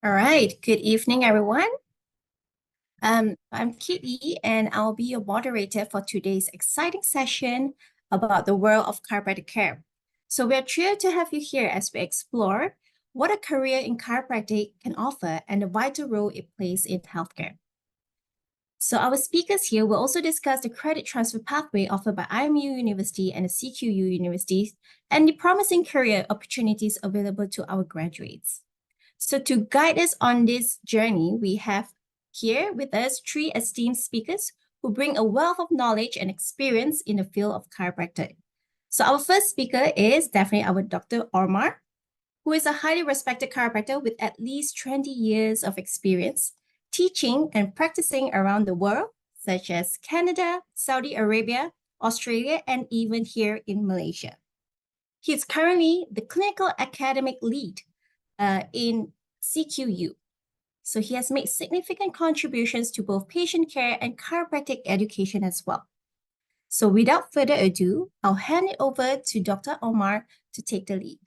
All right, good evening, everyone. I'm Kitty, and I'll be your moderator for today's exciting session about the world of chiropractic care. So we're thrilled to have you here as we explore what a career in chiropractic can offer and the vital role it plays in healthcare. So our speakers here will also discuss the credit transfer pathway offered by IMU University and the CQU University and the promising career opportunities available to our graduates. So to guide us on this journey, we have here with us three esteemed speakers who bring a wealth of knowledge and experience in the field of chiropractic. So our first speaker is definitely our Dr. Omar, who is a highly respected chiropractor with at least 20 years of experience teaching and practicing around the world, such as Canada, Saudi Arabia, Australia, and even here in Malaysia. He is currently the clinical academic lead in CQU. So he has made significant contributions to both patient care and chiropractic education as well. So without further ado, I'll hand it over to Dr. Omar to take the lead.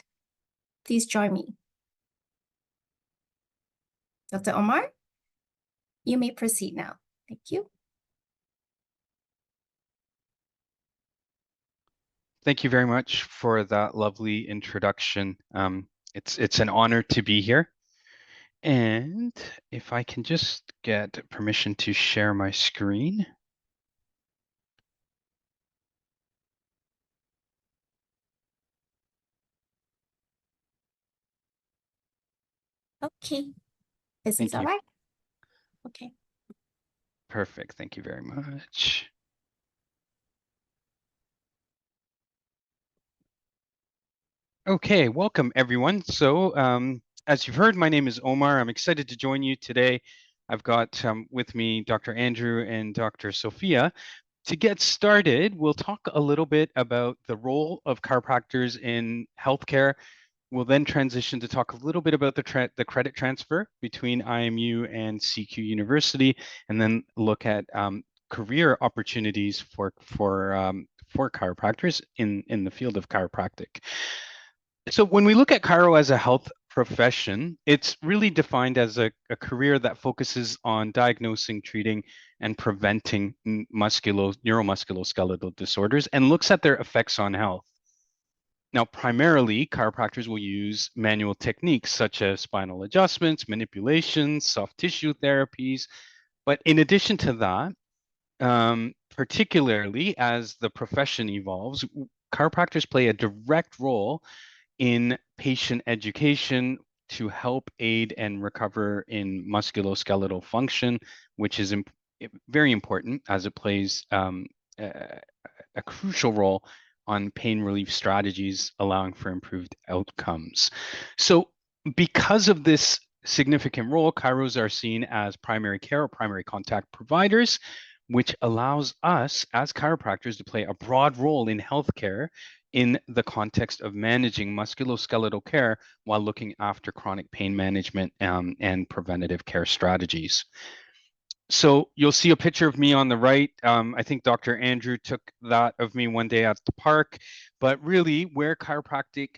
Please join me. Dr. Omar, you may proceed now. Thank you. Thank you very much for that lovely introduction. It's an honor to be here. And if I can just get permission to share my screen. Okay. Is this all right? Okay. Perfect. Thank you very much. Okay, welcome everyone. So as you've heard, my name is Omar. I'm excited to join you today. I've got with me Dr. Andrew and Dr. Sophia. To get started, we'll talk a little bit about the role of chiropractors in healthcare. We'll then transition to talk a little bit about the credit transfer between IMU and CQUniversity, and then look at career opportunities for chiropractors in the field of chiropractic. So when we look at chiro as a health profession, it's really defined as a career that focuses on diagnosing, treating, and preventing neuromusculoskeletal disorders and looks at their effects on health. Now, primarily, chiropractors will use manual techniques such as spinal adjustments, manipulations, soft tissue therapies. But in addition to that, particularly as the profession evolves, chiropractors play a direct role in patient education to help aid and recover in musculoskeletal function, which is very important as it plays a crucial role on pain relief strategies, allowing for improved outcomes. So because of this significant role, chiros are seen as primary care or primary contact providers, which allows us as chiropractors to play a broad role in healthcare in the context of managing musculoskeletal care while looking after chronic pain management and preventative care strategies. So you'll see a picture of me on the right. I think Dr. Andrew took that of me one day at the park, but really where chiropractor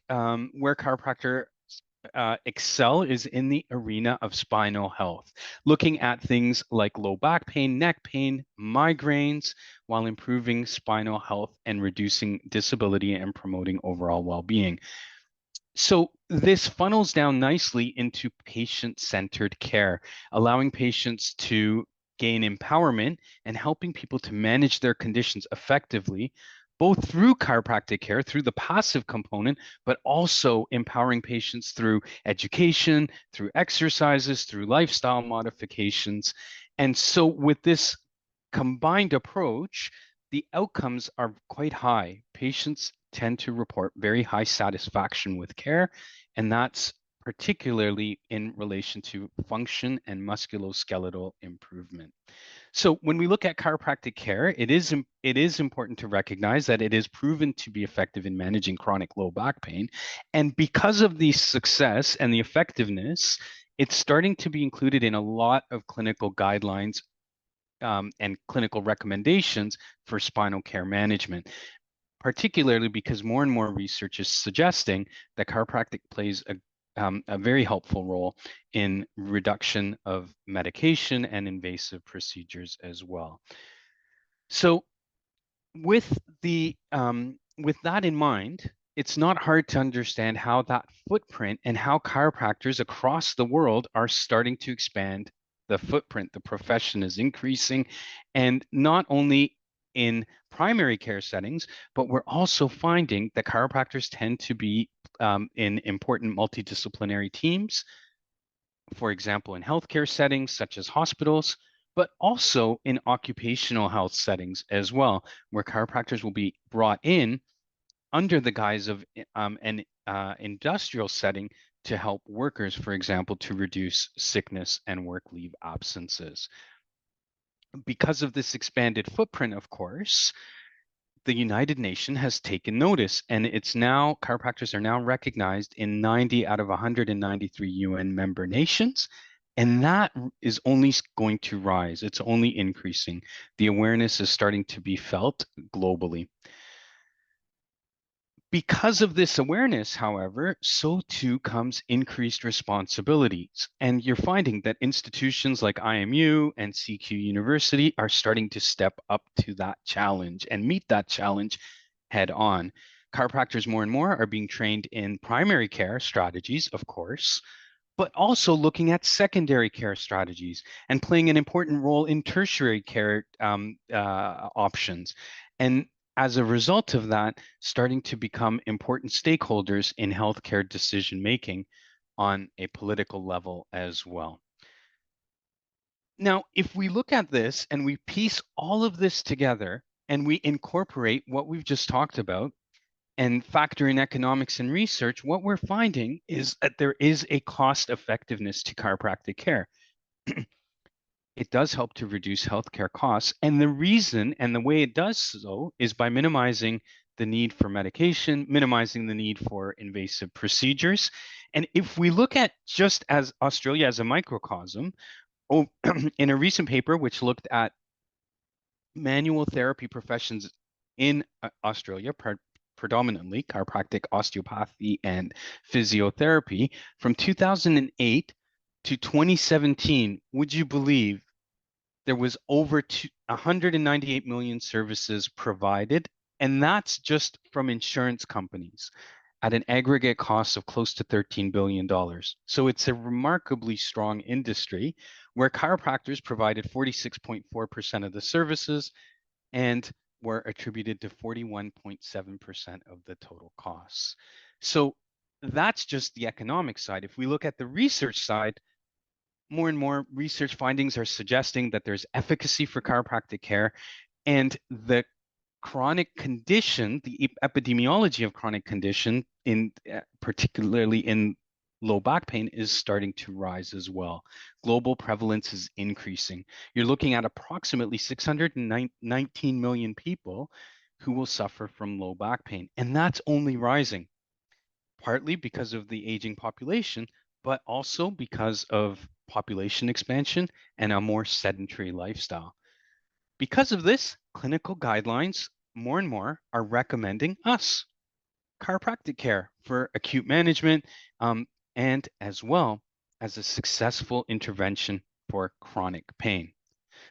excel is in the arena of spinal health, looking at things like low back pain, neck pain, migraines, while improving spinal health and reducing disability and promoting overall well-being. So this funnels down nicely into patient-centered care, allowing patients to gain empowerment and helping people to manage their conditions effectively, both through chiropractic care, through the passive component, but also empowering patients through education, through exercises, through lifestyle modifications. And so with this combined approach, the outcomes are quite high. Patients tend to report very high satisfaction with care, and that's particularly in relation to function and musculoskeletal improvement. So when we look at chiropractic care, it is important to recognize that it is proven to be effective in managing chronic low back pain. And because of the success and the effectiveness, it's starting to be included in a lot of clinical guidelines and clinical recommendations for spinal care management, particularly because more and more research is suggesting that chiropractic plays a very helpful role in reduction of medication and invasive procedures as well. So with that in mind, it's not hard to understand how that footprint and how chiropractors across the world are starting to expand the footprint. The profession is increasing, and not only in primary care settings, but we're also finding that chiropractors tend to be in important multidisciplinary teams, for example, in healthcare settings such as hospitals, but also in occupational health settings as well, where chiropractors will be brought in under the guise of an industrial setting to help workers, for example, to reduce sickness and work leave absences. Because of this expanded footprint, of course, the United Nations has taken notice, and it's now, chiropractors are now recognized in 90 out of 193 UN member nations, and that is only going to rise. It's only increasing. The awareness is starting to be felt globally. Because of this awareness, however, so too comes increased responsibilities. And you're finding that institutions like IMU and CQUniversity are starting to step up to that challenge and meet that challenge head on. Chiropractors more and more are being trained in primary care strategies, of course, but also looking at secondary care strategies and playing an important role in tertiary care options. And as a result of that, starting to become important stakeholders in healthcare decision making on a political level as well. Now, if we look at this and we piece all of this together and we incorporate what we've just talked about and factor in economics and research, what we're finding is that there is a cost effectiveness to chiropractic care. It does help to reduce healthcare costs. And the reason and the way it does so is by minimizing the need for medication, minimizing the need for invasive procedures. And if we look at just as Australia as a microcosm, in a recent paper which looked at manual therapy professions in Australia, predominantly chiropractic, osteopathy, and physiotherapy, from 2008 to 2017, would you believe there was over 198 million services provided, and that's just from insurance companies at an aggregate cost of close to $13 billion. So it's a remarkably strong industry where chiropractors provided 46.4% of the services and were attributed to 41.7% of the total costs. So that's just the economic side. If we look at the research side, more and more research findings are suggesting that there's efficacy for chiropractic care, and the chronic condition, the epidemiology of chronic condition, in particularly in low back pain, is starting to rise as well. Global prevalence is increasing. You're looking at approximately 619 million people who will suffer from low back pain, and that's only rising, partly because of the aging population, but also because of population expansion and a more sedentary lifestyle. Because of this, clinical guidelines more and more are recommending us chiropractic care for acute management, and as well as a successful intervention for chronic pain.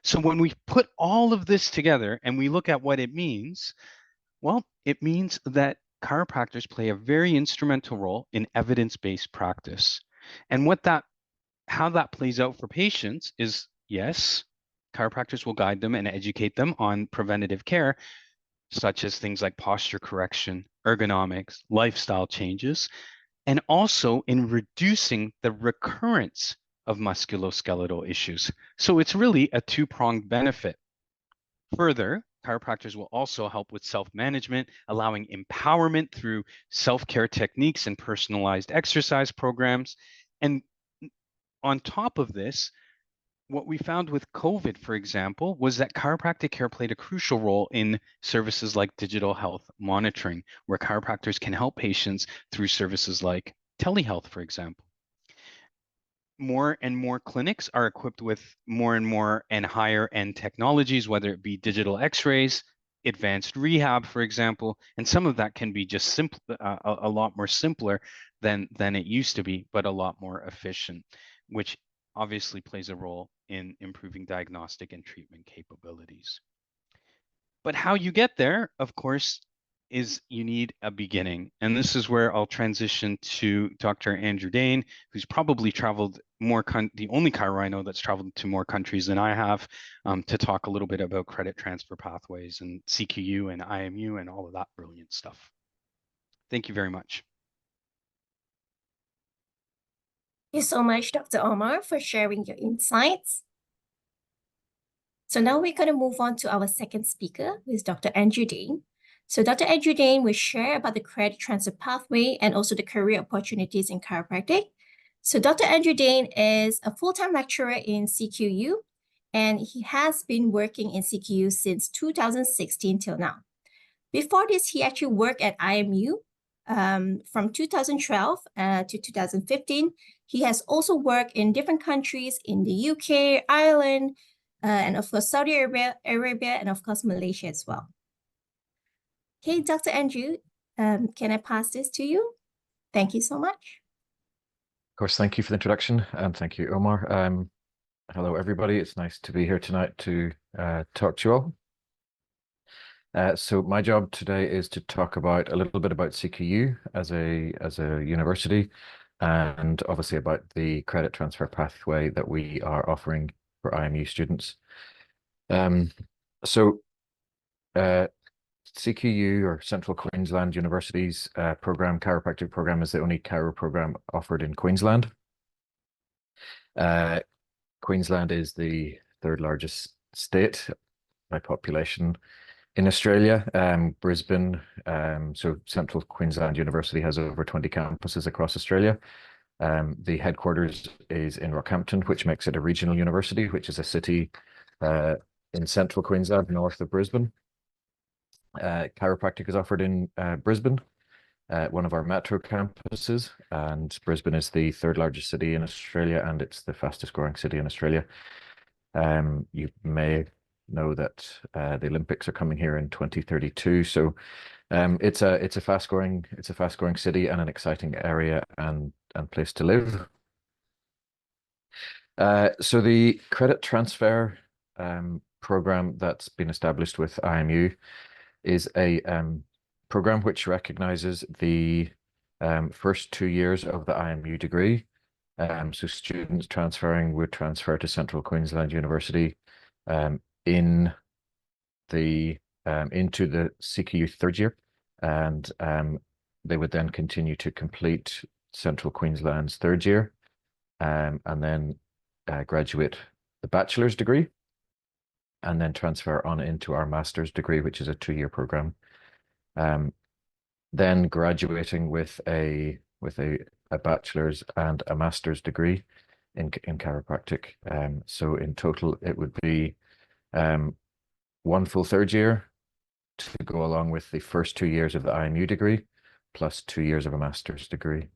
So when we put all of this together and we look at what it means, well, it means that chiropractors play a very instrumental role in evidence-based practice. And how that plays out for patients is, yes, chiropractors will guide them and educate them on preventative care, such as things like posture correction, ergonomics, lifestyle changes, and also in reducing the recurrence of musculoskeletal issues. So it's really a two-pronged benefit. Further, chiropractors will also help with self-management, allowing empowerment through self-care techniques and personalized exercise programs. And on top of this, what we found with COVID, for example, was that chiropractic care played a crucial role in services like digital health monitoring, where chiropractors can help patients through services like telehealth, for example. More and more clinics are equipped with more and more and higher end technologies, whether it be digital x-rays, advanced rehab, for example, and some of that can be just simple, a lot more simpler than it used to be, but a lot more efficient, which obviously plays a role in improving diagnostic and treatment capabilities. But how you get there, of course, is you need a beginning. And this is where I'll transition to Dr. Andrew Dane, who's probably traveled more, the only chiro I know that's traveled to more countries than I have, to talk a little bit about credit transfer pathways and CQU and IMU and all of that brilliant stuff. Thank you very much. Thank you so much, Dr. Omar, for sharing your insights. So now we're going to move on to our second speaker, who is Dr. Andrew Dane. So Dr. Andrew Dane will share about the credit transfer pathway and also the career opportunities in chiropractic. So Dr. Andrew Dane is a full-time lecturer in CQU, and he has been working in CQU since 2016 till now. Before this, he actually worked at IMU from 2012 to 2015. He has also worked in different countries in the UK, Ireland, and of course, Saudi Arabia, and of course, Malaysia as well. Okay, Dr. Andrew, can I pass this to you? Thank you so much. Of course, thank you for the introduction, and thank you, Omar. Hello, everybody. It's nice to be here tonight to talk to you all. So my job today is to talk about a little bit about CQU as a university, and obviously about the credit transfer pathway that we are offering for IMU students. CQU, or Central Queensland University's chiropractic program, is the only chiro program offered in Queensland. Queensland is the third largest state by population in Australia. Brisbane, so Central Queensland University has over 20 campuses across Australia. The headquarters is in Rockhampton, which makes it a regional university, which is a city in Central Queensland, north of Brisbane. Chiropractic is offered in Brisbane, one of our metro campuses, and Brisbane is the third largest city in Australia, and it's the fastest growing city in Australia. You may know that the Olympics are coming here in 2032, so it's a fast growing city and an exciting area and place to live. So the credit transfer program that's been established with IMU is a program which recognizes the first 2 years of the IMU degree. So students transferring would transfer to Central Queensland University into the CQU third year, and they would then continue to complete Central Queensland's third year, and then graduate the bachelor's degree, and then transfer on into our master's degree, which is a 2-year program. Then graduating with a bachelor's and a master's degree in chiropractic. So in total, it would be 1 full third year to go along with the first 2 years of the IMU degree, plus 2 years of a master's degree.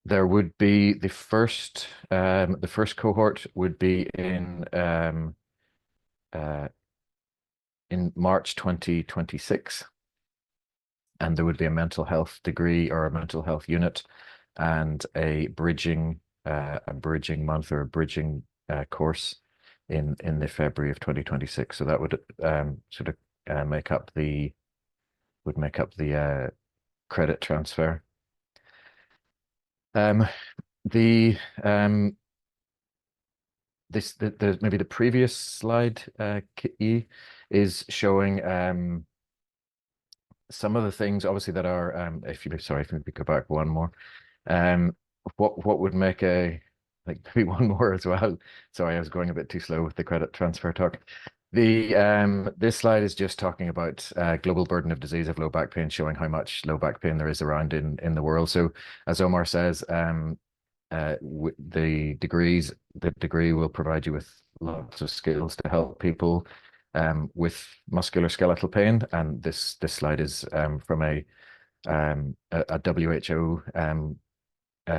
There would be the first cohort would be in March 2026, and there would be a mental health degree or a mental health unit and a bridging month or a bridging course in the February of 2026. So that would sort of make up the credit transfer. Maybe the previous slide, E, is showing some of the things obviously that are if we go back one more, what would make maybe one more as well. Sorry, I was going a bit too slow with the credit transfer talk. This slide is just talking about global burden of disease of low back pain, showing how much low back pain there is around in the world. So as Omar says, the degree will provide you with lots of skills to help people with musculoskeletal pain. And this slide is from a WHO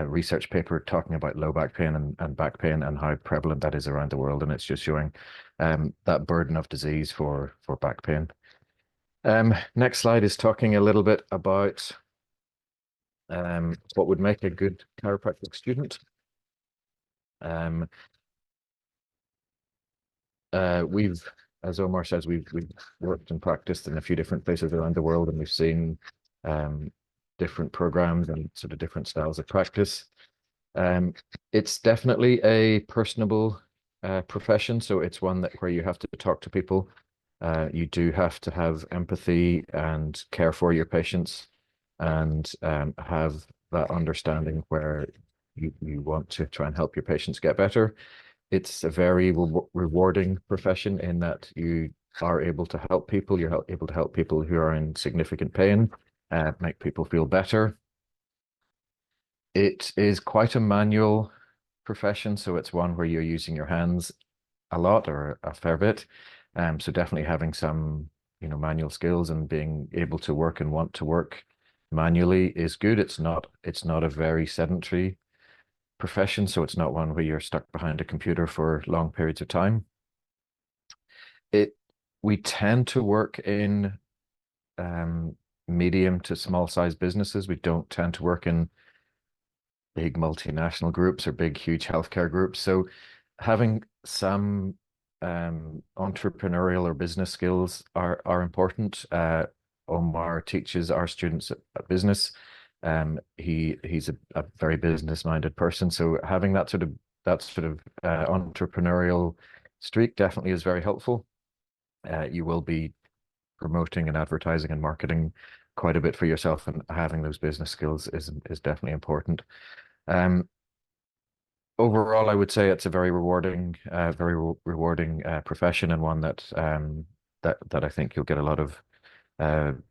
research paper talking about low back pain and back pain and how prevalent that is around the world, and it's just showing that burden of disease for back pain. Next slide is talking a little bit about what would make a good chiropractic student. We've, as Omar says, we've worked and practiced in a few different places around the world, and we've seen different programs and sort of different styles of practice. It's definitely a personable profession, so it's one that where you have to talk to people. You do have to have empathy and care for your patients, and have that understanding where you want to try and help your patients get better. It's a very rewarding profession in that you are able to help people. You're able to help people who are in significant pain, make people feel better. It is quite a manual profession, so it's one where you're using your hands a lot or a fair bit. So definitely having some, manual skills and being able to work and want to work manually is good. It's not a very sedentary profession, so it's not one where you're stuck behind a computer for long periods of time. We tend to work in medium to small size businesses. We don't tend to work in big multinational groups or big, huge healthcare groups. So having some entrepreneurial or business skills are important. Omar teaches our students a business. He's a very business-minded person, so having that sort of entrepreneurial streak definitely is very helpful. You will be promoting and advertising and marketing quite a bit for yourself, and having those business skills is definitely important. Overall, I would say it's a very rewarding profession, and one that I think you'll get a lot of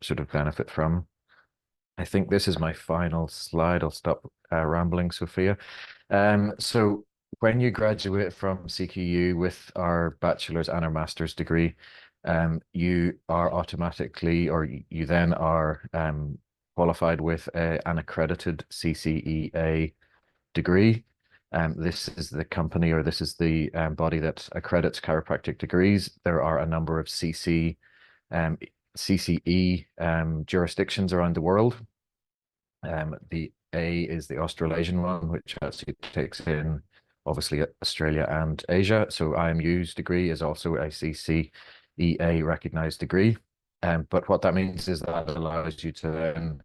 sort of benefit from. I think this is my final slide. I'll stop rambling, Sophia. So when you graduate from CQU with our bachelor's and our master's degree, you are automatically, or you then are qualified with an accredited CCEA degree. This is the company, or this is the body that accredits chiropractic degrees. There are a number of CCE jurisdictions around the world. The A is the Australasian one, which actually takes in obviously Australia and Asia. So IMU's degree is also a CCEA recognized degree. But what that means is that allows you to then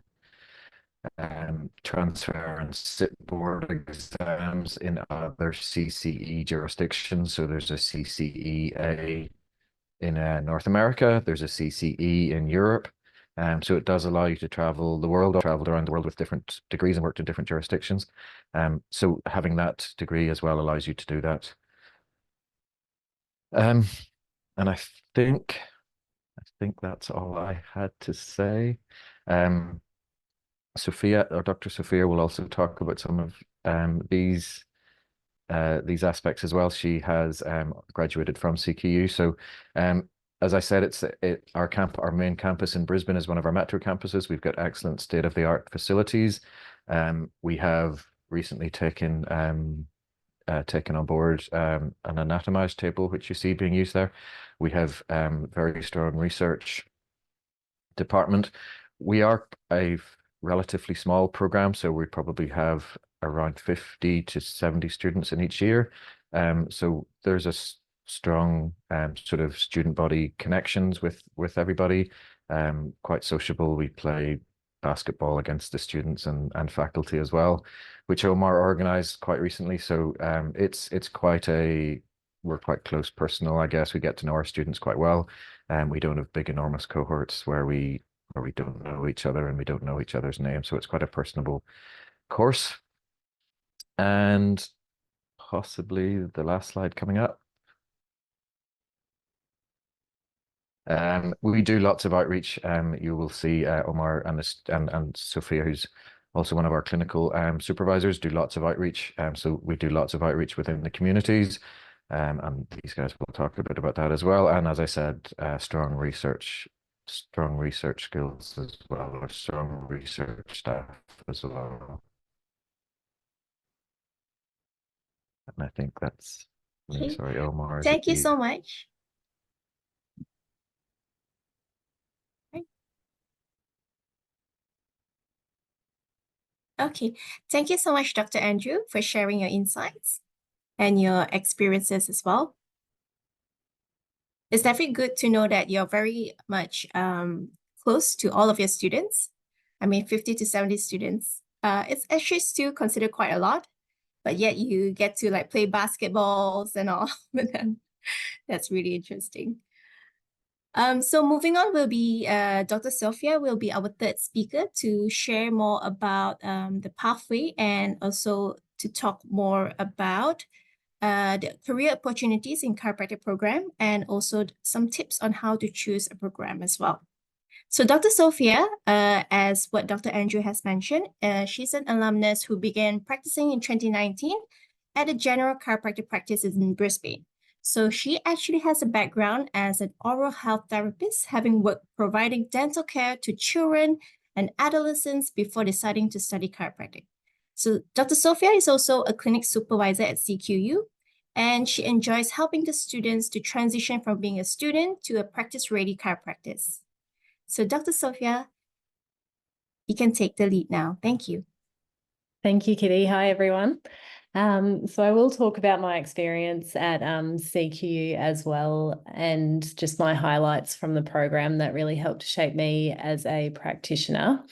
transfer and sit board exams in other CCE jurisdictions. So there's a CCEA in North America, there's a CCE in Europe. So it does allow you to travel the world. I've traveled around the world with different degrees and worked in different jurisdictions. So having that degree as well allows you to do that. And I think that's all I had to say. Sophia, or Dr. Sophia, will also talk about some of these aspects as well. She has graduated from CQU. So as I said, our main campus in Brisbane is one of our metro campuses. We've got excellent state-of-the-art facilities. We have recently taken on board an anatomized table, which you see being used there. We have very strong research department. We are a relatively small program, so we probably have around 50 to 70 students in each year. So there's a strong sort of student body connections with everybody. Quite sociable. We play basketball against the students and faculty as well, which Omar organized quite recently. So we're quite close personal, I guess. We get to know our students quite well. We don't have big, enormous cohorts where we don't know each other and we don't know each other's names. So it's quite a personable course. And possibly the last slide coming up. We do lots of outreach. You will see Omar and Sophia, who's also one of our clinical supervisors, do lots of outreach. So we do lots of outreach within the communities. And these guys will talk a bit about that as well. And as I said, strong research skills as well, or strong research staff as well. And I think that's me. Okay. Sorry, Omar, is it Thank you you? so much. Okay, thank you so much, Dr. Andrew, for sharing your insights and your experiences as well. It's definitely good to know that you're very much close to all of your students. I mean, 50 to 70 students. It's actually still considered quite a lot, but yet you get to like play basketballs and all with them. That's really interesting. So moving on will be Dr. Sophia will be our third speaker to share more about the pathway and also to talk more about the career opportunities in chiropractic program and also some tips on how to choose a program as well. So Dr. Sophia, as what Dr. Andrew has mentioned, she's an alumnus who began practicing in 2019 at a general chiropractic practice in Brisbane. So she actually has a background as an oral health therapist, having worked providing dental care to children and adolescents before deciding to study chiropractic. So Dr. Sophia is also a clinic supervisor at CQU, and she enjoys helping the students to transition from being a student to a practice-ready chiropractor. So Dr. Sophia, you can take the lead now. Thank you. Thank you, Kitty. Hi, everyone. So I will talk about my experience at CQU as well, and just my highlights from the program that really helped shape me as a practitioner.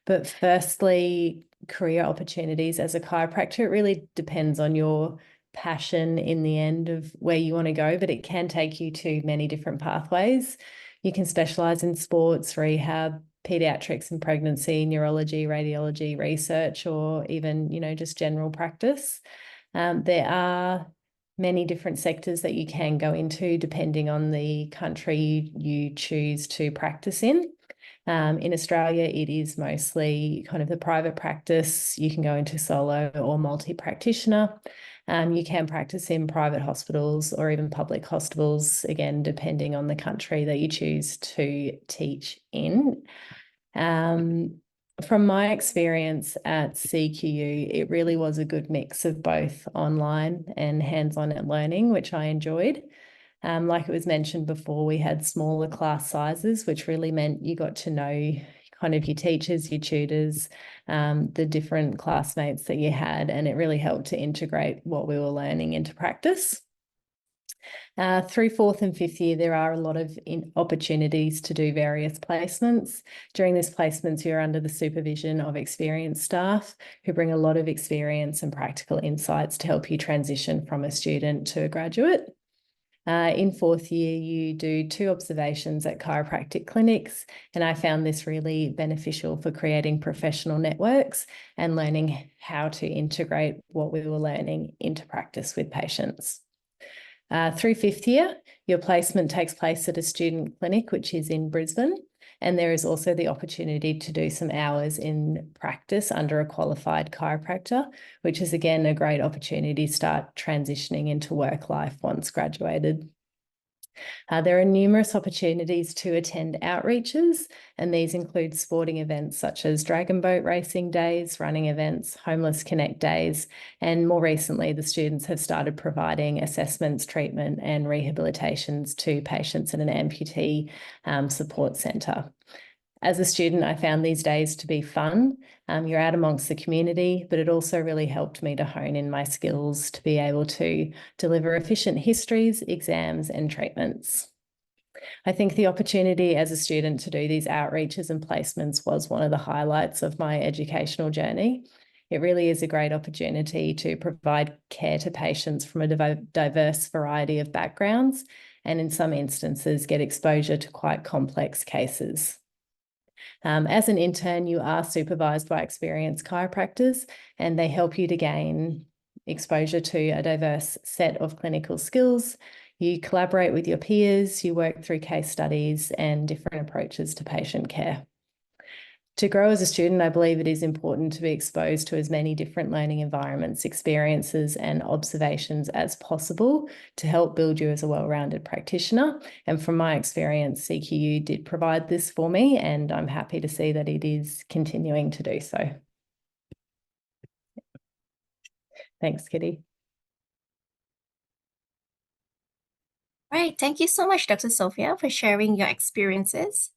But firstly, career opportunities as a chiropractor, it really depends on your passion in the end of where you want to go, but it can take you to many different pathways. You can specialize in sports, rehab, pediatrics and pregnancy, neurology, radiology, research, or even, just general practice. There are many different sectors that you can go into depending on the country you choose to practice in. In Australia, it is mostly kind of the private practice. You can go into solo or multi-practitioner. You can practice in private hospitals or even public hospitals, again, depending on the country that you choose to teach in. From my experience at CQU, it really was a good mix of both online and hands-on learning, which I enjoyed. Like it was mentioned before, we had smaller class sizes, which really meant you got to know kind of your teachers, your tutors, the different classmates that you had, and it really helped to integrate what we were learning into practice. Through fourth and fifth year, there are a lot of opportunities to do various placements. During these placements, you're under the supervision of experienced staff who bring a lot of experience and practical insights to help you transition from a student to a graduate. In fourth year, you do 2 observations at chiropractic clinics, and I found this really beneficial for creating professional networks and learning how to integrate what we were learning into practice with patients. Through fifth year, your placement takes place at a student clinic, which is in Brisbane, and there is also the opportunity to do some hours in practice under a qualified chiropractor, which is again a great opportunity to start transitioning into work life once graduated. There are numerous opportunities to attend outreaches, and these include sporting events such as dragon boat racing days, running events, Homeless Connect days, and more recently, the students have started providing assessments, treatment, and rehabilitations to patients in an amputee support centre. As a student, I found these days to be fun. You're out amongst the community, but it also really helped me to hone in my skills to be able to deliver efficient histories, exams, and treatments. I think the opportunity as a student to do these outreaches and placements was one of the highlights of my educational journey. It really is a great opportunity to provide care to patients from a diverse variety of backgrounds, and in some instances, get exposure to quite complex cases. As an intern, you are supervised by experienced chiropractors, and they help you to gain exposure to a diverse set of clinical skills. You collaborate with your peers, you work through case studies and different approaches to patient care. To grow as a student, I believe it is important to be exposed to as many different learning environments, experiences, and observations as possible to help build you as a well-rounded practitioner. And from my experience, CQU did provide this for me, and I'm happy to see that it is continuing to do so. Thanks, Kitty. Right. Thank you so much, Dr. Sophia, for sharing your experiences.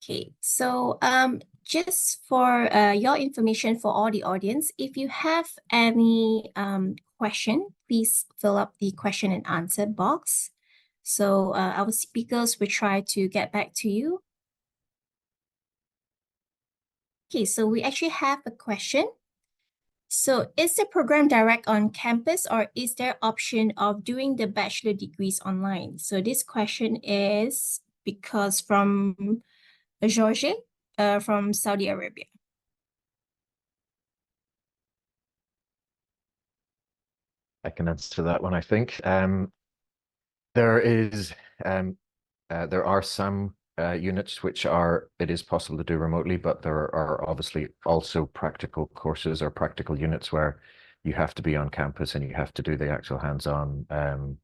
Okay, so just for your information for all the audience, if you have any question, please fill up the question and answer box. So our speakers will try to get back to you. Okay, so we actually have a question. So is the program direct on campus, or is there option of doing the bachelor degrees online? So this question is because from George from Saudi Arabia. I can answer that one, I think. There are some units which it is possible to do remotely, but there are obviously also practical courses or practical units where you have to be on campus and you have to do the actual hands-on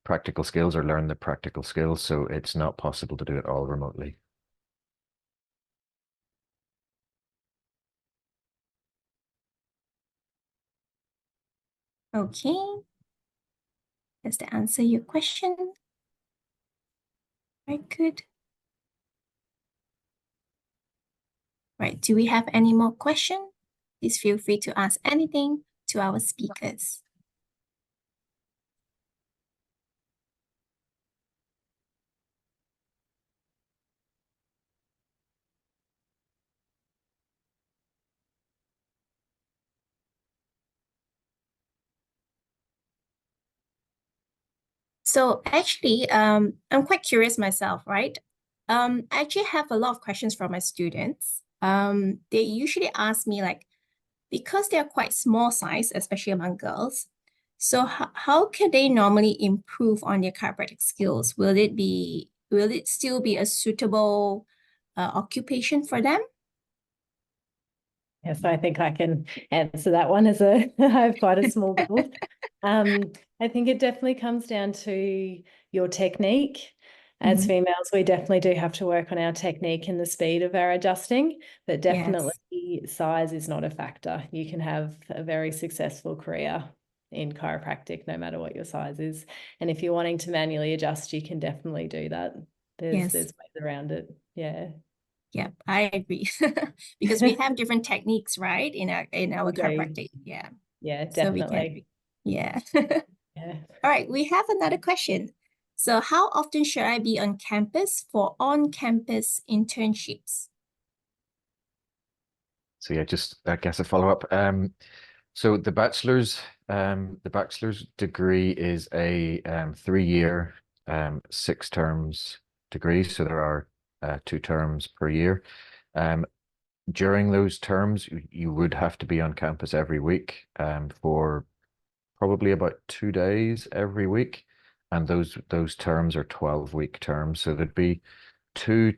practical skills or learn the practical skills. So it's not possible to do it all remotely. Okay. Does that answer your question? Very good. Right. Do we have any more questions? Please feel free to ask anything to our speakers. So actually, I'm quite curious myself, right? I actually have a lot of questions from my students. They usually ask me like, because they're quite small size, especially among girls, so how can they normally improve on their chiropractic skills? Will it still be a suitable occupation for them? Yes, I think I can answer that one as I have quite a small build. I think it definitely comes down to your technique. As females, we definitely do have to work on our technique and the speed of our adjusting, but definitely size is not a factor. You can have a very successful career in chiropractic, no matter what your size is. And if you're wanting to manually adjust, you can definitely do that. There's ways around it. Yeah. Yeah, I agree. Because we have different techniques, right? In our Okay. chiropractic. Yeah. Yeah, So we can definitely. yeah. Yeah. All right, we have another question. So how often should I be on campus for on-campus internships? So yeah, just I guess a follow-up. So the bachelor's degree is a 3-year 6 terms degree. So there are 2 terms per year. During those terms, you would have to be on campus every week for probably about 2 days every week, and those terms are 12-week terms. So there'd be two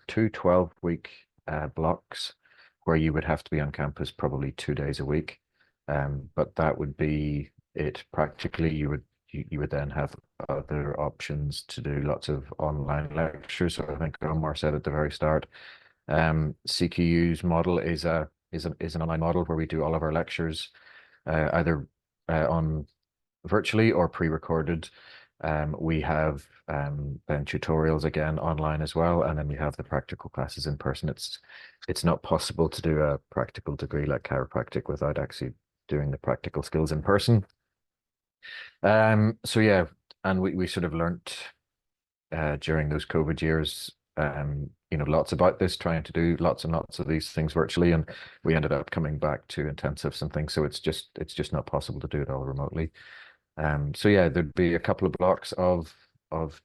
12-week blocks where you would have to be on campus probably 2 days a week. But that would be it. Practically, you would then have other options to do lots of online lectures. So I think Omar said at the very start, CQU's model is an online model where we do all of our lectures either on virtually or pre-recorded. We have then tutorials again online as well, and then we have the practical classes in person. It's not possible to do a practical degree like chiropractic without actually doing the practical skills in person. So yeah, and we sort of learnt during those COVID years, lots about this, trying to do lots and lots of these things virtually, and we ended up coming back to intensives and things. So it's just not possible to do it all remotely. So yeah, there'd be a couple of blocks of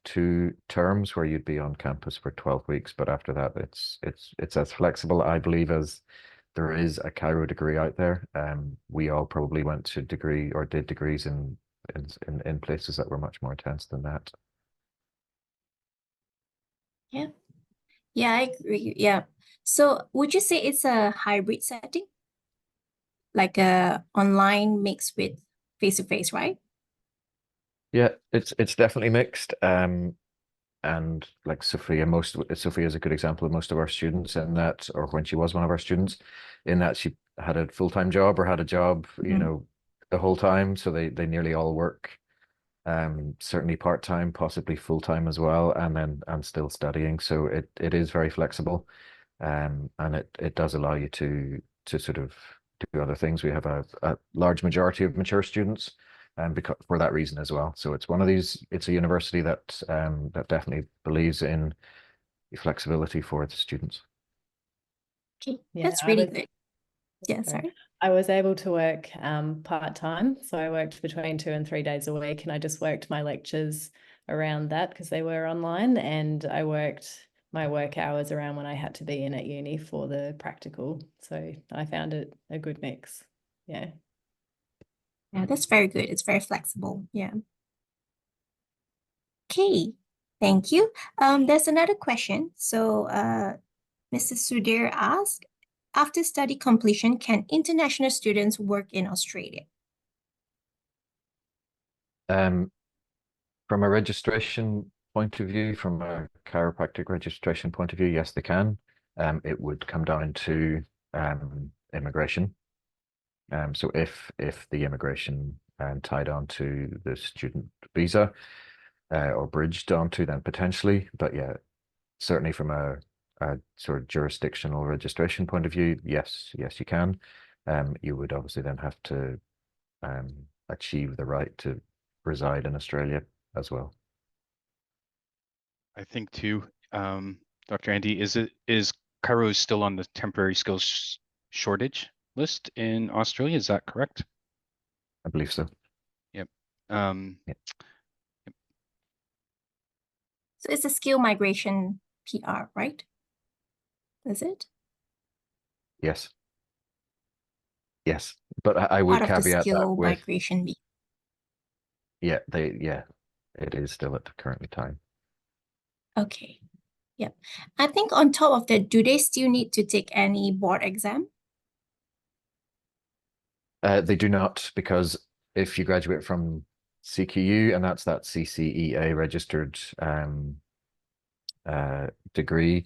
2 terms where you'd be on campus for 12 weeks, but after that, it's as flexible, I believe, as there is a chiro degree out there. We all probably went to degree or did degrees in places that were much more intense than that. Yeah. Yeah, I agree. Yeah. So would you say it's a hybrid setting? Like a online mixed with face-to-face, right? Yeah, it's definitely mixed. and like Sophia is a good example of most of our students in that, or when she was one of our students, in that she had a full-time job or had a job, you know, the whole time. So they nearly all work, certainly part-time, possibly full-time as well, and still studying. So it is very flexible, and it does allow you to sort of do other things. We have a large majority of mature students, and because for that reason as well. So it's one of these. It's a university that that definitely believes in flexibility for the students. Okay, Yeah, that's really good. Yeah, sorry. sorry. I was able to work part-time. So I worked between 2 and 3 days a week, and I just worked my lectures around that because they were online, and I worked my work hours around when I had to be in at uni for the practical. So I found it a good mix. Yeah. Yeah, that's very good. It's very flexible. Yeah. Okay, thank you. There's another question. So, Mrs. Sudhir asked, after study completion, can international students work in Australia? From a registration point of view, from a chiropractic registration point of view, yes, they can. It would come down to immigration. So if the immigration tied on to the student visa or bridged onto, then potentially. But yeah, certainly from a sort of jurisdictional registration point of view, yes, you can. You would obviously then have to achieve the right to reside in Australia as well. I think too, Dr. Andy, is Chiro still on the temporary skills shortage list in Australia? Is that correct? I believe so. Yep. So it's a skill migration PR, right? Is it? Yes. Yes. But I would Part of the caveat that skill with, migration visa. yeah, it is still at the current time. Okay. Yep. I think on top of that, do they still need to take any board exam? They do not, because if you graduate from CQU, and that's that CCEA registered degree,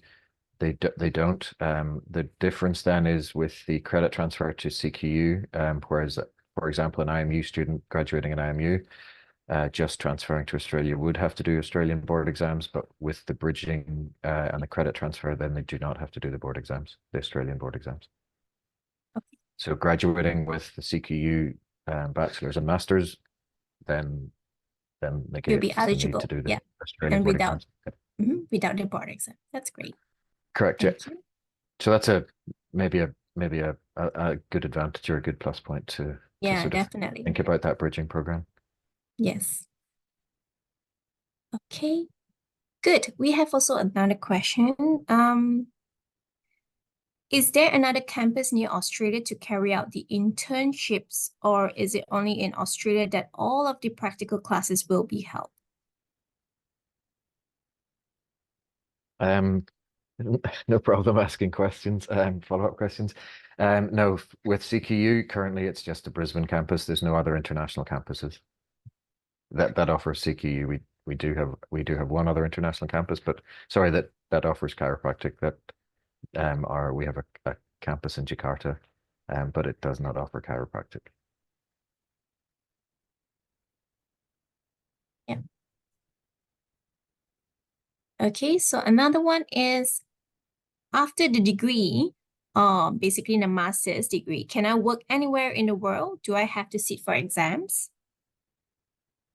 they don't. The difference then is with the credit transfer to CQU, whereas, for example, an IMU student graduating in IMU, just transferring to Australia would have to do Australian board exams, but with the bridging and the credit transfer, then they do not have to do the board exams, the Australian board exams. Okay. So graduating with the CQU bachelor's and master's, then You'll negates be the need eligible. to do the Yeah. Australian And board without exams. without the board exam. That's great. Correct. Yeah. Thank you. So that's maybe a good advantage or a good plus point to Yeah, sort of definitely. think about that bridging program. Yes. Okay. Good. We have also another question. Is there another campus near Australia to carry out the internships, or is it only in Australia that all of the practical classes will be held? No problem asking questions, follow-up questions. No, with CQU, currently it's just the Brisbane campus. There's no other international campuses that offers CQU. We do have one other international campus, but sorry, that offers chiropractic. That we have a campus in Jakarta, but it does not offer chiropractic. Yeah. Okay, so another one is, after the degree, basically the master's degree, can I work anywhere in the world? Do I have to sit for exams?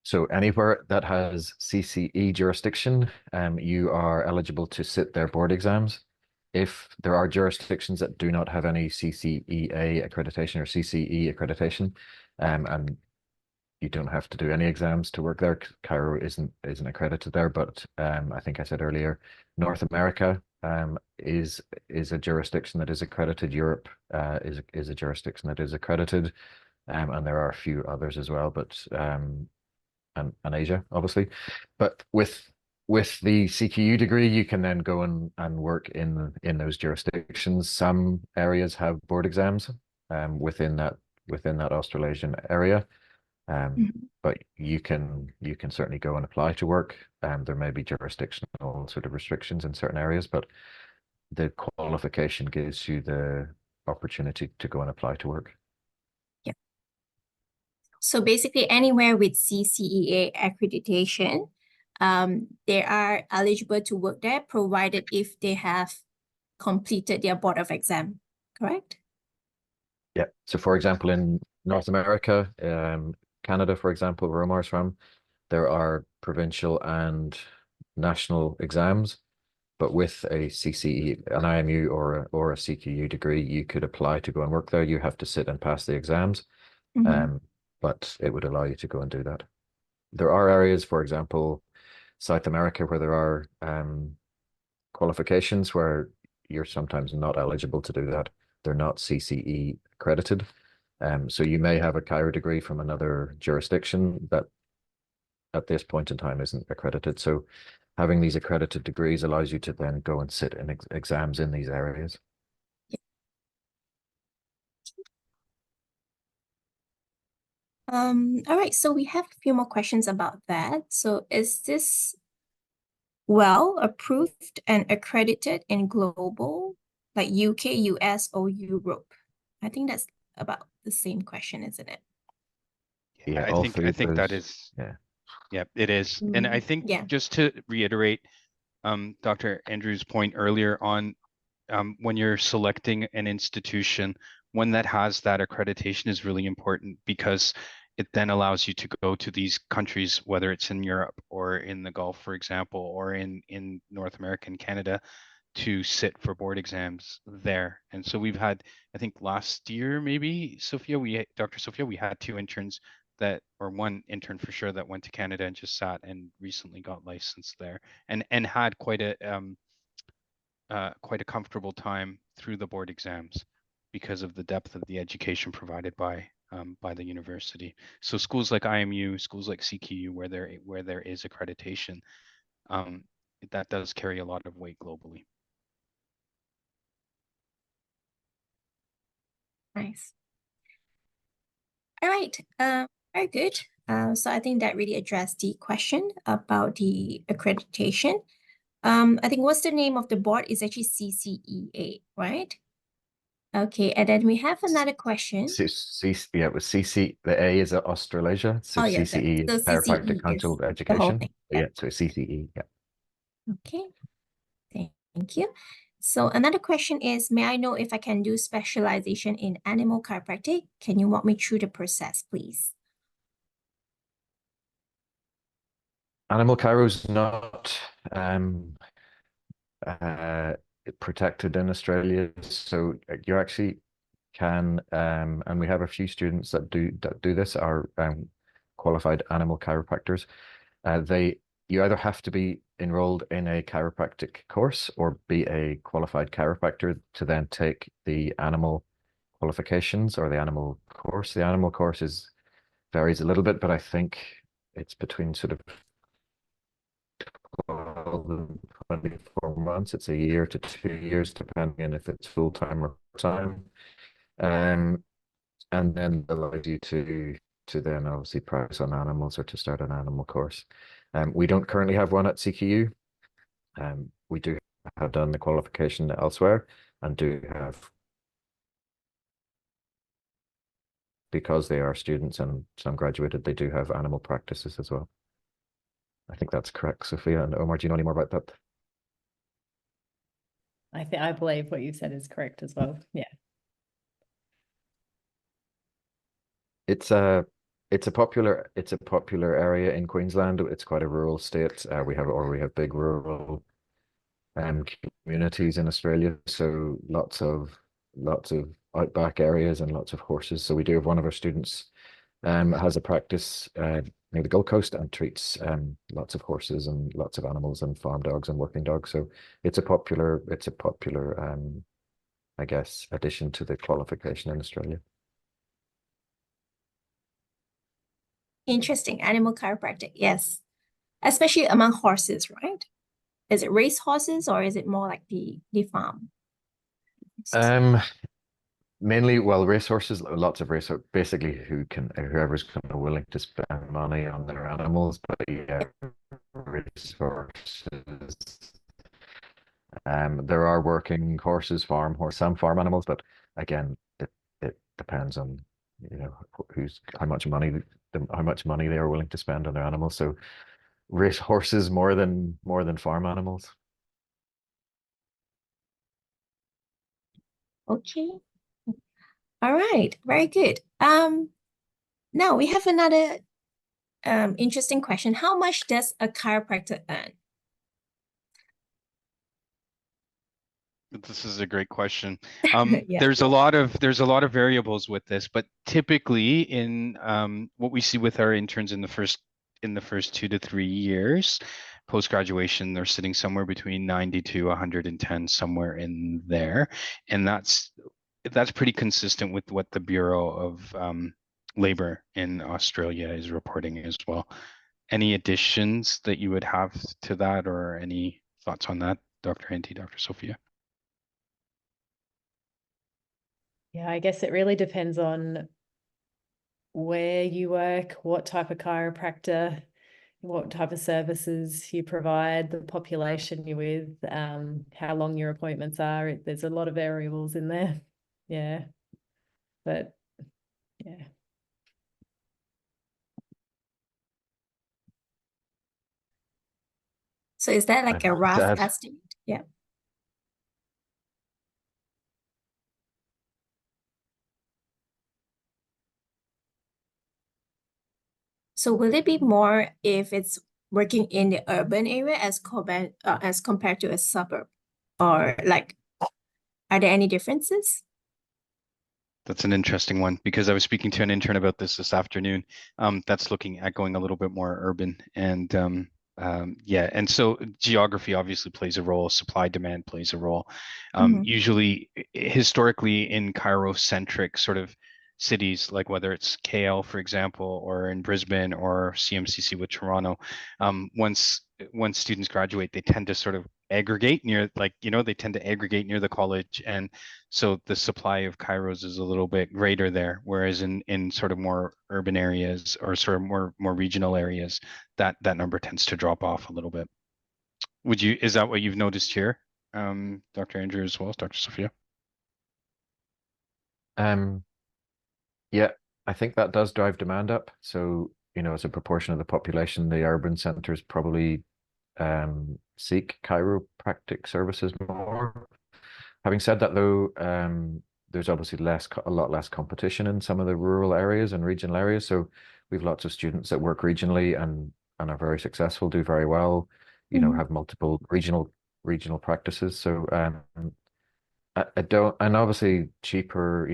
So anywhere that has CCE jurisdiction, you are eligible to sit their board exams. If there are jurisdictions that do not have any CCEA accreditation or CCE accreditation, and you don't have to do any exams to work there, Chiro isn't accredited there. But I think I said earlier, North America is a jurisdiction that is accredited. Europe is a jurisdiction that is accredited, and there are a few others as well. But and Asia, obviously. But with the CQU degree, you can then go and work in those jurisdictions. Some areas have board exams within that Australasian area. But you can certainly go and apply to work. There may be jurisdictional sort of restrictions in certain areas, but the qualification gives you the opportunity to go and apply to work. Yeah. So basically, anywhere with CCEA accreditation, they are eligible to work there, provided if they have completed their board of exam, correct? Yeah. So for example, in North America, Canada, for example, where Omar's from, there are provincial and national exams, but with a CCE, an IMU or a CQU degree, you could apply to go and work there. You have to sit and pass the exams, but it would allow you to go and do that. There are areas, for example, South America, where there are qualifications where you're sometimes not eligible to do that. They're not CCE accredited. So you may have a chiro degree from another jurisdiction that at this point in time isn't accredited. So having these accredited degrees allows you to then go and sit in exams in these areas. All right, so we have a few more questions about that. So is this well approved and accredited in global, like UK, US, or Europe? I think that's about the same question, isn't it? Yeah, I think that is, yeah, it is. And I think just to reiterate Dr. Andrews' point earlier on, when you're selecting an institution, one that has that accreditation is really important, because it then allows you to go to these countries, whether it's in Europe or in the Gulf, for example, or in North America and Canada, to sit for board exams there. And so we've had, I think last year, maybe, Dr. Sophia, we had 2 interns that, or 1 intern for sure, that went to Canada and just sat and recently got licensed there, and had quite a comfortable time through the board exams because of the depth of the education provided by the university. So schools like IMU, schools like CQU, where there is accreditation, that does carry a lot of weight globally. Nice. All right, very good. So I think that really addressed the question about the accreditation. I think what's the name of the board is actually CCEA, right? Okay, and then we have another question. Yeah, it was CC. The A is Australasia, so CCE is Chiropractic Consultant Education. Yeah, so CCE. Yeah. Okay, thank you. So another question is, may I know if I can do specialization in animal chiropractic? Can you walk me through the process, please? Animal chiro is not protected in Australia, so you actually can, and we have a few students that do this, are qualified animal chiropractors. You either have to be enrolled in a chiropractic course or be a qualified chiropractor to then take the animal qualifications or the animal course. The animal course varies a little bit, but I think it's between sort of 12 and 24 months. It's a year to 2 years, depending on if it's full-time or part-time. And then allows you to then obviously practice on animals or to start an animal course. We don't currently have one at CQU. We do have done the qualification elsewhere and do have, because they are students and some graduated, they do have animal practices as well. I think that's correct, Sophia. And Omar, do you know any more about that? I believe what you said is correct as well. Yeah. It's a popular area in Queensland. It's quite a rural state. We have big rural communities in Australia, so lots of outback areas and lots of horses. So we do have one of our students has a practice near the Gold Coast and treats lots of horses and lots of animals and farm dogs and working dogs. So it's a popular I guess, addition to the qualification in Australia. Interesting. Animal chiropractic, yes. Especially among horses, right? Is it race horses or is it more like the farm? Mainly, well, racehorses, lots of basically whoever's kind of willing to spend money on their animals, but yeah, racehorses. There are working horses, some farm animals, but again, it depends on, who's how much money they are willing to spend on their animals. So race horses more than farm animals. Okay. All right. Very good. Now we have another interesting question. How much does a chiropractor earn? This is a great question. Yeah. There's a lot of variables with this, but typically in what we see with our interns in the first 2 to 3 years post graduation, they're sitting somewhere between 90 to 110, somewhere in there, and that's pretty consistent with what the Bureau of Labor in Australia is reporting as well. Any additions that you would have to that, or any thoughts on that, Dr. Henty, Dr. Sophia? Yeah, I guess it really depends on where you work, what type of chiropractor, what type of services you provide, the population you're with, how long your appointments are. There's a lot of variables in there. Yeah. But yeah. So is that like a rough Dad. estimate? Yeah. So will it be more if it's working in the urban area as compared to a suburb? Or like, are there any differences? That's an interesting one, because I was speaking to an intern about this afternoon. That's looking at going a little bit more urban, and yeah, and so geography obviously plays a role. Supply demand plays a role. Mhm. Usually, historically, in Cairo-centric sort of cities, like whether it's KL, for example, or in Brisbane or CMCC with Toronto, once students graduate, they tend to sort of aggregate near, they tend to aggregate near the college, and so the supply of Kairos is a little bit greater there, whereas in sort of more urban areas, or sort of more regional areas, that number tends to drop off a little bit. Is that what you've noticed here, Dr. Andrew, as well as Dr. Sophia? Um, yeah, I think that does drive demand up. So, as a proportion of the population, the urban centers probably seek chiropractic services more. Having said that, though, there's obviously a lot less competition in some of the rural areas and regional areas. So we've lots of students that work regionally and are very successful, do very well, Mhm. have multiple regional practices. So I don't, and obviously cheaper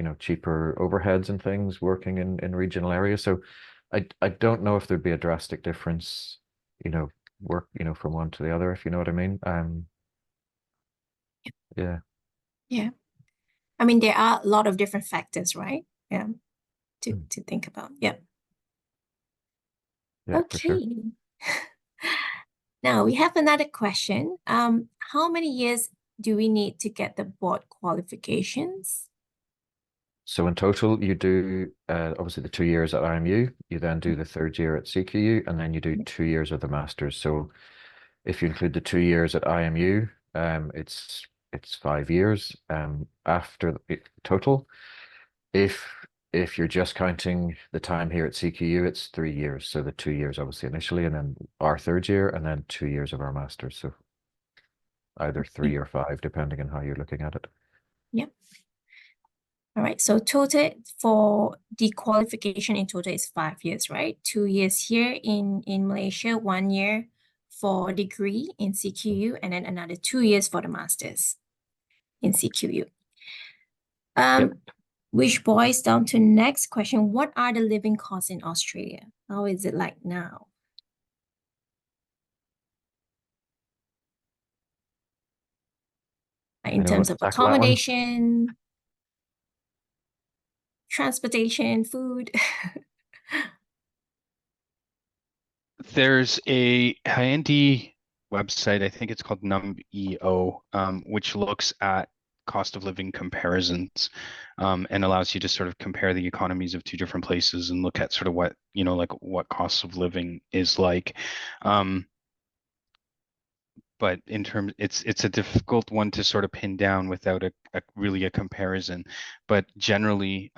overheads and things working in regional areas. So I don't know if there'd be a drastic difference, work, from one to the other, if you know what I mean. Yeah. Yeah. I mean, there are a lot of different factors, right? Yeah, Mm. to think about. Yeah. Yeah, for sure. Okay. Now we have another question. How many years do we need to get the board qualifications? So in total, you do obviously the 2 years at IMU, you then do the third year at CQU, and then you do 2 years of the master's. So if you include the 2 years at IMU, it's 5 years after total. If you're just counting the time here at CQU, it's 3 years. So the 2 years obviously initially, and then our third year, and then 2 years of our master's. So either 3 or 5, depending on how you're looking at it. Yeah. All right. So total for the qualification in total is 5 years, right? 2 years here in Malaysia, 1 year for degree in CQU, and then another 2 years for the master's in CQU. Yep. Which boils down to next question. What are the living costs in Australia? How is it like now? In terms of Tackle that one. accommodation, transportation, food. There's a handy website, I think it's called NumEO, which looks at cost of living comparisons, and allows you to sort of compare the economies of two different places and look at sort of what, like what cost of living is like. But in terms, it's a difficult one to sort of pin down without really a comparison. But generally,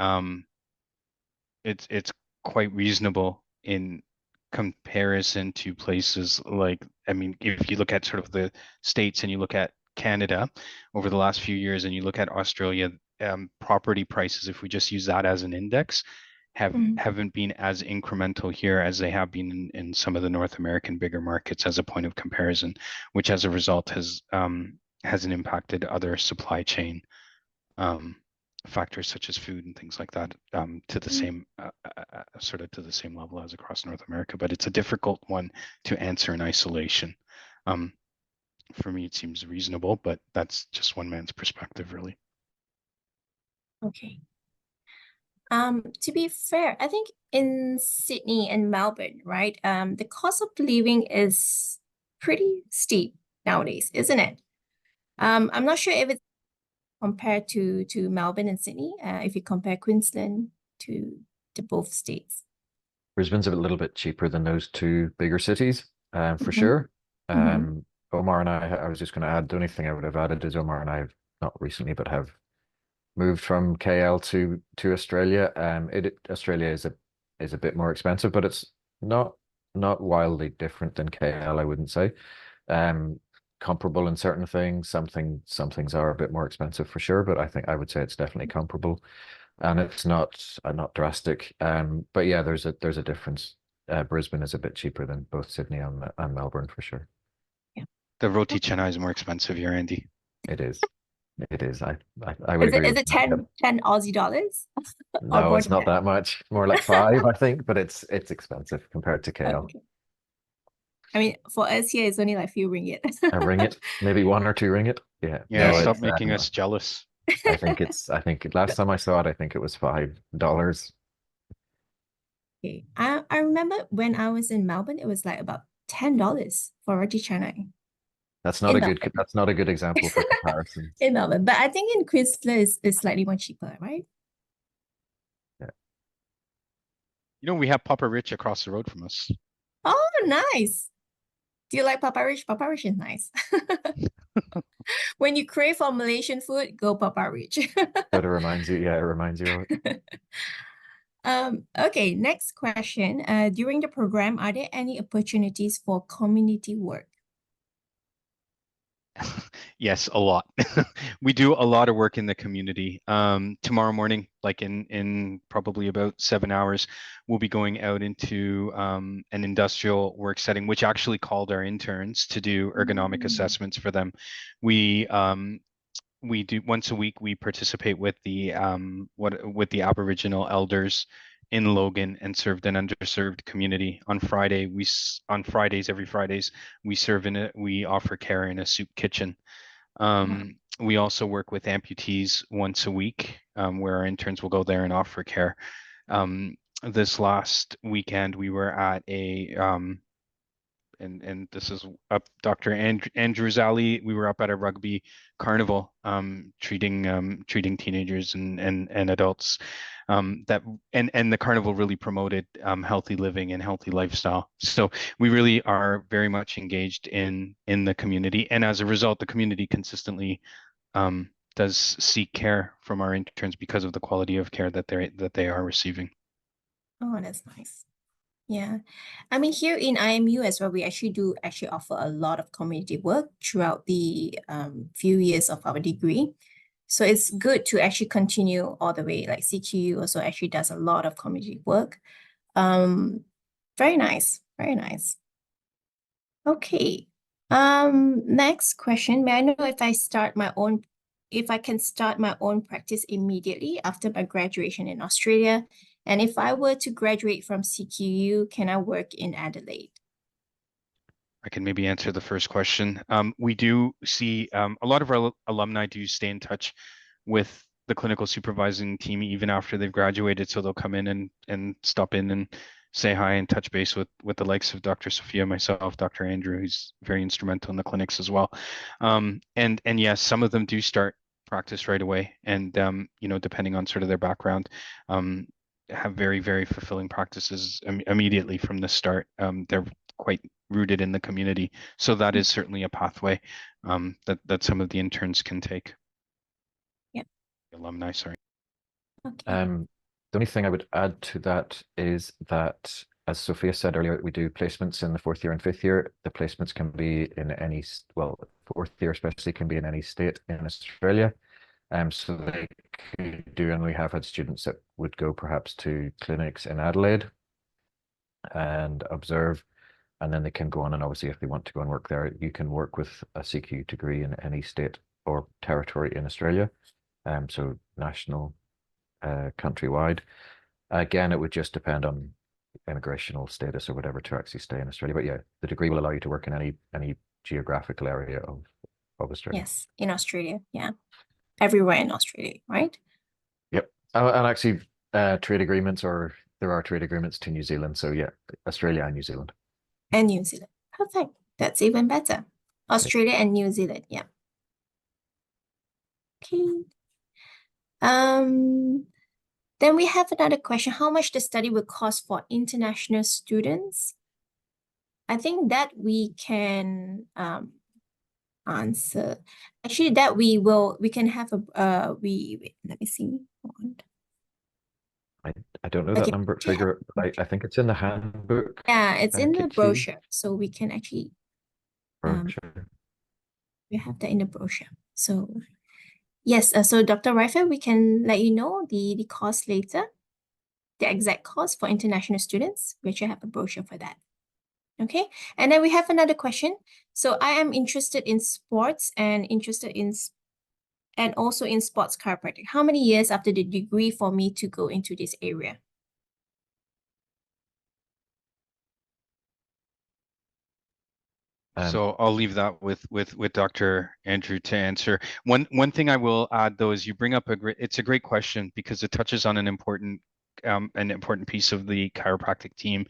it's quite reasonable in comparison to places like, I mean, if you look at sort of the States and you look at Canada over the last few years and you look at Australia, property prices, if we just use that as an index, haven't been as incremental here as they have been in some of the North American bigger markets as a point of comparison, which as a result hasn't impacted other supply chain factors such as food and things like that to the same sort of to the same level as across North America. But it's a difficult one to answer in isolation. For me, it seems reasonable, but that's just one man's perspective, really. Okay. To be fair, I think in Sydney and Melbourne, right, the cost of living is pretty steep nowadays, isn't it? I'm not sure if it's compared to Melbourne and Sydney, if you compare Queensland to both states. Brisbane's a little bit cheaper than those two bigger cities, for sure. Omar and I was just going to add, the only thing I would have added is Omar and I have not recently, but have moved from KL to Australia. Australia is a bit more expensive, but it's not wildly different than KL, I wouldn't say. Comparable in certain things. Some things are a bit more expensive for sure, but I would say it's definitely comparable, and it's not drastic. But yeah, there's a difference. Brisbane is a bit cheaper than both Sydney and Melbourne for sure. Yeah. The roti canai is more expensive here, Andy. It is. It is. I would agree. Is it 10 Aussie dollars? No, it's not that much. More like 5, I think, but it's expensive compared to KL. Okay. I mean, for us here, it's only like a few ringgit. A ringgit, maybe 1 or 2 ringgit. Yeah. Yeah, No, stop making us jealous. I think last time I saw it, I think it was $5. Okay. I remember when I was in Melbourne, it was like about $10 for roti canai. That's not a good example for comparison. In Melbourne, but I think in Queensland is slightly more cheaper, right? Yeah. We have Papa Rich across the road from us. Oh, nice. Do you like Papa Rich? Papa Rich is nice. When you crave for Malaysian food, go Papa Rich. But it reminds you of it. Okay, next question. During the program, are there any opportunities for community work? Yes, a lot. We do a lot of work in the community. Tomorrow morning, like in probably about 7 hours, we'll be going out into an industrial work setting, which actually called our interns to do ergonomic assessments for them. We do once a week. We participate with the Aboriginal elders in Logan and served an underserved community. Every Fridays, we offer care in a soup kitchen. We also work with amputees once a week, where our interns will go there and offer care. This last weekend, we were at and this is up Dr. Andrew Zali. We were up at a rugby carnival, treating teenagers and adults. And the carnival really promoted healthy living and healthy lifestyle. So we really are very much engaged in the community, and as a result, the community consistently does seek care from our interns because of the quality of care that they are receiving. Oh, that's nice. Yeah, I mean, here in IMU as well, we actually offer a lot of community work throughout the few years of our degree. So it's good to actually continue all the way. Like CQU also actually does a lot of community work. Very nice, very nice. Okay. Next question. May I know if I can start my own practice immediately after my graduation in Australia? And if I were to graduate from CQU, can I work in Adelaide? I can maybe answer the first question. We do see a lot of our alumni do stay in touch with the clinical supervising team even after they've graduated. So they'll come in and stop in and say hi and touch base with the likes of Dr. Sophia, myself, Dr. Andrew, who's very instrumental in the clinics as well. And yes, some of them do start practice right away, and depending on sort of their background, have very, very fulfilling practices immediately from the start. They're quite rooted in the community, so that is certainly a pathway that some of the interns can take. Yeah. Alumni, sorry. Okay. The only thing I would add to that is that, as Sophia said earlier, we do placements in the 4th year and 5th year. The placements can be in any, well, 4th year especially can be in any state in Australia. So they could do, and we have had students that would go perhaps to clinics in Adelaide and observe, and then they can go on, and obviously if they want to go and work there, you can work with a CQ degree in any state or territory in Australia. So national, countrywide. Again, it would just depend on immigrational status or whatever to actually stay in Australia. But yeah, the degree will allow you to work in any geographical area of Australia. Yes, in Australia. Yeah. Everywhere in Australia, right? Yep. And actually, trade agreements, or there are trade agreements to New Zealand. So yeah, Australia and New Zealand. And New Zealand. Perfect. That's even better. Australia and New Zealand. Yeah. Okay. Then we have another question. How much the study will cost for international students? I think that we can answer. Actually, that we can have a wait, let me see. Hold on. I don't know Okay. that number figure, but I think it's in the handbook. Yeah, it's in the KQ brochure, so we can actually brochure. we have that in the brochure. So yes, so Dr. Reifer, we can let you know the cost later, the exact cost for international students. We actually have a brochure for that. Okay, and then we have another question. So I am interested in sports and also in sports chiropractic. How many years after the degree for me to go into this area? So I'll leave that with Dr. Andrew to answer. One thing I will add though is you bring up it's a great question because it touches on an important piece of the chiropractic team.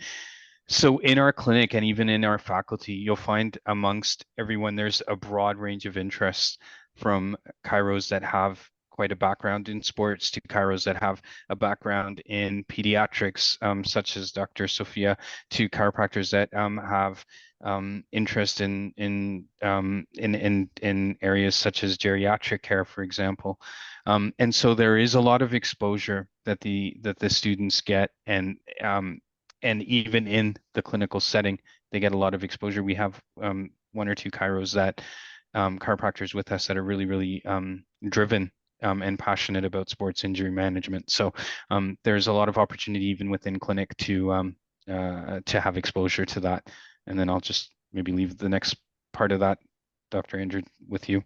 So in our clinic and even in our faculty, you'll find amongst everyone there's a broad range of interests, from chiros that have quite a background in sports to chiros that have a background in pediatrics, such as Dr. Sophia, to chiropractors that have interest in areas such as geriatric care, for example. And so there is a lot of exposure that the students get, and even in the clinical setting, they get a lot of exposure. We have 1 or 2 chiros that chiropractors with us that are really, really driven and passionate about sports injury management. So there's a lot of opportunity even within clinic to have exposure to that. And then I'll just maybe leave the next part of that, Dr. Andrew, with you.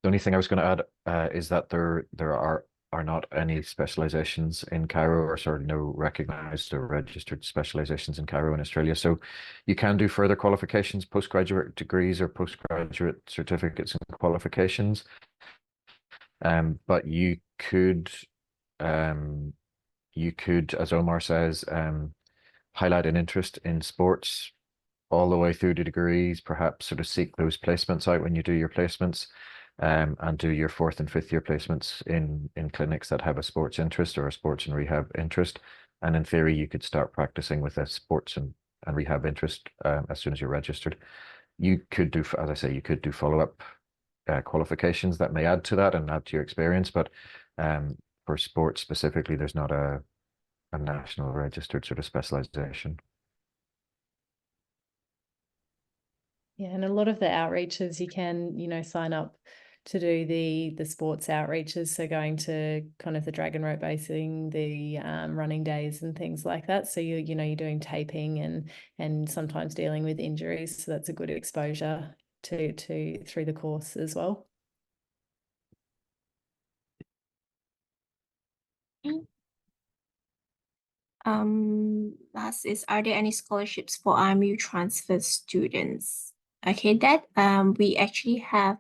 The only thing I was going to add is that there are not any specializations in chiro, or sort of no recognized or registered specializations in chiro in Australia. So you can do further qualifications, postgraduate degrees or postgraduate certificates and qualifications. But you could, as Omar says, highlight an interest in sports all the way through to degrees, perhaps sort of seek those placements out when you do your placements. And do your 4th and 5th year placements in clinics that have a sports interest or a sports and rehab interest. And in theory, you could start practicing with a sports and rehab interest as soon as you're registered. You could do, as I say, you could do follow-up qualifications that may add to that and add to your experience. But for sports specifically, there's not a national registered sort of specialization. Yeah, and a lot of the outreaches you can, sign up to do the sports outreaches. So going to kind of the dragon rope basing, the running days and things like that. So you're doing taping and sometimes dealing with injuries. So that's a good exposure to through the course as well. Last is, are there any scholarships for IMU transfer students? Okay, that we actually have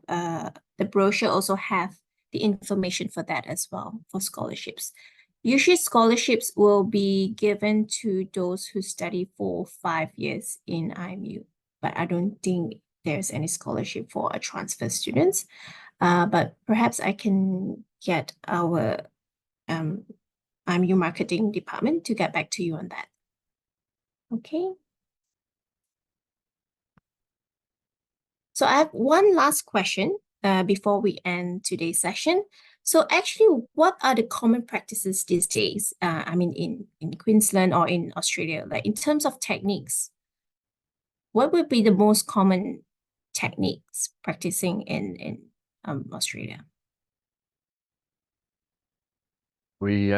the brochure also have the information for that as well, for scholarships. Usually scholarships will be given to those who study for 5 years in IMU, but I don't think there's any scholarship for a transfer students. but perhaps I can get our IMU marketing department to get back to you on that. Okay. So I have one last question before we end today's session. So actually, what are the common practices these days? I mean, in Queensland or in Australia, like in terms of techniques, what would be the most common techniques practicing in Australia? We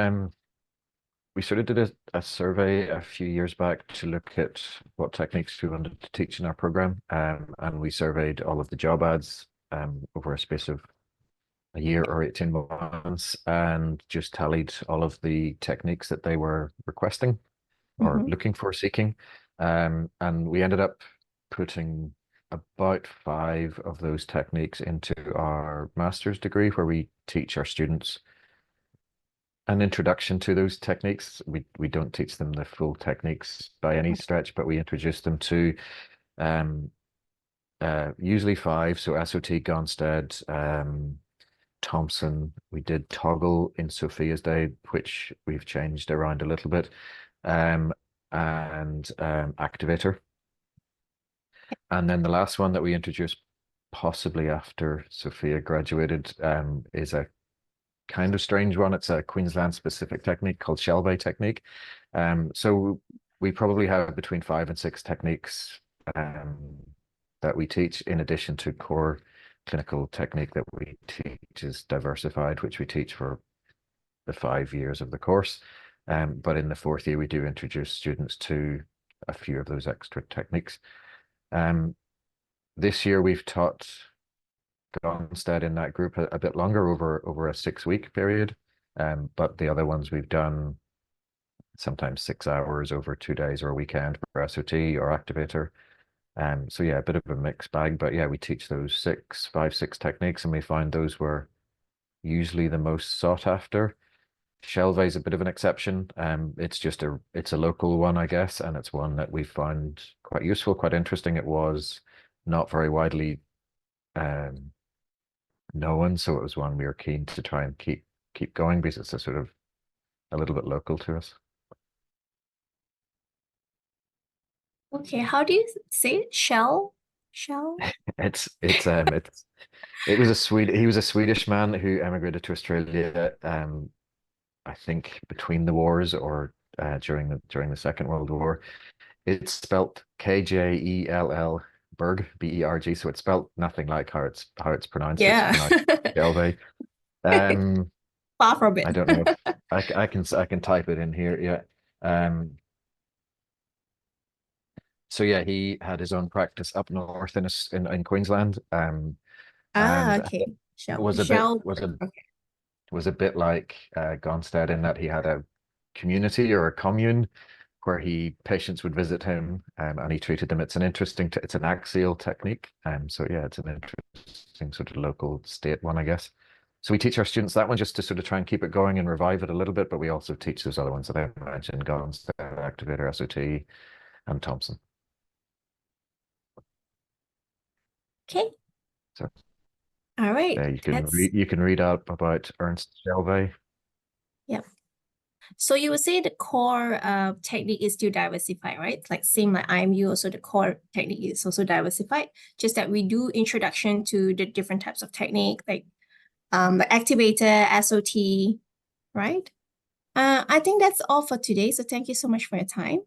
sort of did a survey a few years back to look at what techniques we wanted to teach in our program, and we surveyed all of the job ads over a space of a year or 18 months, and just tallied all of the techniques that they were requesting or looking for, seeking, and we ended up putting about 5 of those techniques into our master's degree, where we teach our students an introduction to those techniques. We don't teach them the full techniques by any stretch, but we introduce them to usually 5. So SOT, Gonstead, Thompson. We did Toggle in Sophia's day, which we've changed around a little bit, and Activator. And then the last one that we introduced, possibly after Sophia graduated, is a kind of strange one. It's a Queensland specific technique called Shelby technique. So we probably have between 5 and 6 techniques that we teach, in addition to core clinical technique that we teach is diversified, which we teach for the 5 years of the course. But in the 4th year, we do introduce students to a few of those extra techniques. This year we've taught Gonstead in that group a bit longer, over a 6-week period, but the other ones we've done sometimes 6 hours over 2 days or a weekend for SOT or Activator. So yeah, a bit of a mixed bag, but yeah, we teach those 5, 6 techniques, and we find those were usually the most sought after. Shelby is a bit of an exception. It's a local one, I guess, and it's one that we found quite useful, quite interesting. It was not very widely known, so it was one we were keen to try and keep going, because it's a sort of a little bit local to us. Okay, how do you say it? Shell? He was a Swedish man who emigrated to Australia, I think between the wars or during the Second World War. It's spelt Kjell Berg, Berg, so it's spelt nothing like how it's pronounced. Yeah. It's pronounced Shelby. Far from it. I don't know if I can type it in here. Yeah. So yeah, he had his own practice up north in Queensland. And Okay. was a bit like Gonstead, in that he had a community or a commune where patients would visit him, and he treated them. It's an axial technique. So yeah, it's an interesting sort of local state one, I guess. So we teach our students that one just to sort of try and keep it going and revive it a little bit, but we also teach those other ones that I mentioned: Gonstead, Activator, SOT, and Thompson. Okay. So all right. You can read out about Ernst Shelby. Yeah. So you would say the core technique is still diversified, right? Like same like IMU, also the core technique is also diversified. Just that we do introduction to the different types of technique, like the Activator, SOT, right? I think that's all for today. So thank you so much for your time.